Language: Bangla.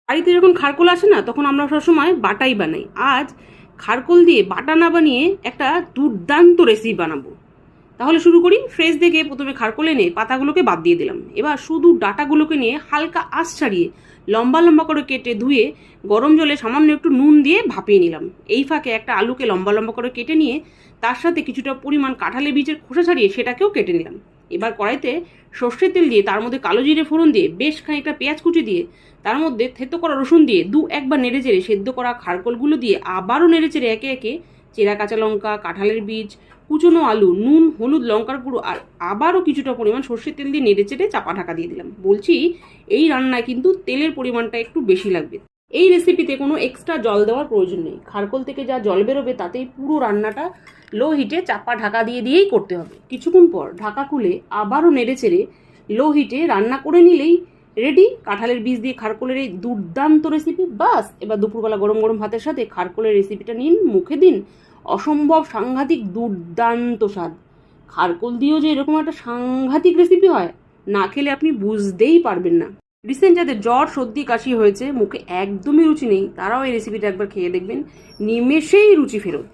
বাড়িতে যখন খারকোল আসে না, তখন আমরা সবসময় বাটাই বানাই। আজ খারকোল দিয়ে বাটা না বানিয়ে একটা দুর্দান্ত রেসিপি বানাবো। তাহলে শুরু করি। ফ্রেশ দেখে প্রথমে খারকোল এনে পাতাগুলোকে বাদ দিয়ে দিলাম। এবার শুধু ডাটাগুলোকে নিয়ে হালকা আঁচ ছাড়িয়ে লম্বা লম্বা করে কেটে ধুয়ে গরম জলে সামান্য একটু নুন দিয়ে ভাপিয়ে নিলাম। এই ফাঁকে একটা আলুকে লম্বা লম্বা করে কেটে নিয়ে তার সাথে কিছুটা পরিমাণ কাঁঠালের বীজের খোসা ছাড়িয়ে সেটাকেও কেটে নিলাম। এবার কড়াইতে সর্ষের তেল দিয়ে তার মধ্যে কালো জিরে ফোড়ন দিয়ে বেশ খানিকটা পেঁয়াজ কুচি দিয়ে তার মধ্যে থেতো করা রসুন দিয়ে একবার নেড়ে চেড়ে সেদ্ধ করা খারকোলগুলো দিয়ে আবারও নেড়ে চেড়ে একে একে চেরা কাঁচা লঙ্কা, কাঁঠালের বীজ, কুচনো আলু, নুন, হলুদ, লঙ্কার গুঁড়ো আর আবারও কিছুটা পরিমাণ সর্ষের তেল দিয়ে নেড়ে চেড়ে চাপা ঢাকা দিয়ে দিলাম। বলছি, এই রান্নায় কিন্তু তেলের পরিমাণটা একটু বেশি লাগবে। এই রেসিপিতে কোনো এক্সট্রা জল দেওয়ার প্রয়োজন নেই। খারকোল থেকে যা জল বেরোবে তাতেই পুরো রান্নাটা লো হিটে চাপা ঢাকা দিয়েই করতে হবে। কিছুক্ষণ পর ঢাকা খুলে আবারও নেড়ে চেড়ে লো হিটে রান্না করে নিলেই রেডি কাঁঠালের বীজ দিয়ে খারকোলের এই দুর্দান্ত রেসিপি। বাস, এবার দুপুরবেলা গরম গরম ভাতের সাথে খারকোলের রেসিপিটা নিন, মুখে দিন, অসম্ভব সাংঘাতিক দুর্দান্ত স্বাদ। খারকোল দিয়েও যে এরকম একটা সাংঘাতিক রেসিপি হয়, না খেলে আপনি বুঝতেই পারবেন না। রিসেন্ট যাদের জ্বর, সর্দি, কাশি হয়েছে, মুখে একদমই রুচি নেই, তারাও এই রেসিপিটা একবার খেয়ে দেখবেন, নিমেষেই রুচি ফেরত।